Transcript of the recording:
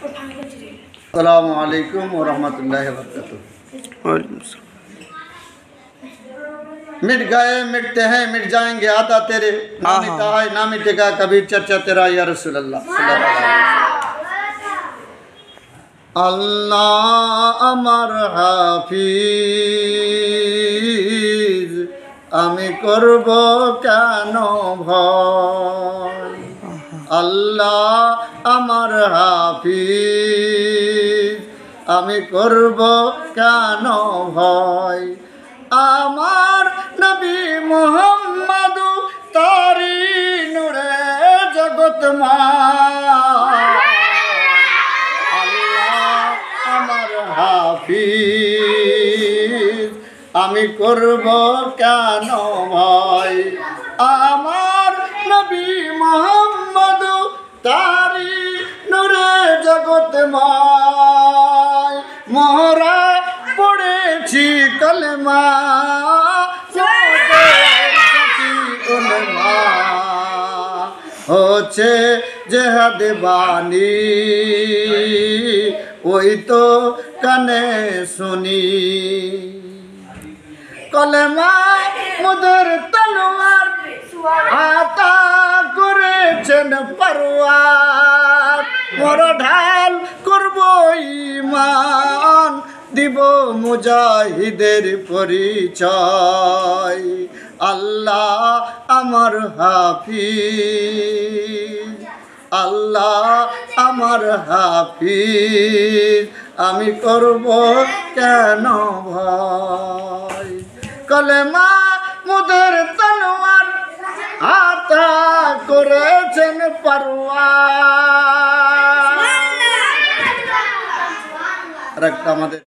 अस्सलामु अलैकुम व रहमतुल्लाहि व बरकातुहू। मिट गए मिटते हैं मिट जाएंगे आता तेरे, ना मिटा है ना मिटेगा कभी चर्चा तेरा या रसूल अल्लाह। अल्लाह আমার হাফিজ আমি করব কেন ভয়, আল্লাহ আমার হাফিজ আমি করব কেন ভয়, আমার নবী মুহাম্মদ তারি নূরে জগৎময়, আল্লাহ আমার হাফিজ আমি করব কেন ভয়, আমার নবী মুহাম্মদ তারি নূরে জগৎময়, মোরা পড়েছি কলমা হচ্ছে জেহাদ বাণী ওই তো কানে শুনি, কলমা মুদের তলোয়ার আতা করেছেন পরওয়ার, মোর ঢাল করব ঈমান দিব মুজাহিদের পরিচয়, আল্লাহ আমার হাফিজ আল্লাহ আমার হাফিজ আমি করব কেন ভয়, কলেমা মুদের তলোয়ার আতা করেছেন পরওয়ার। আমাদের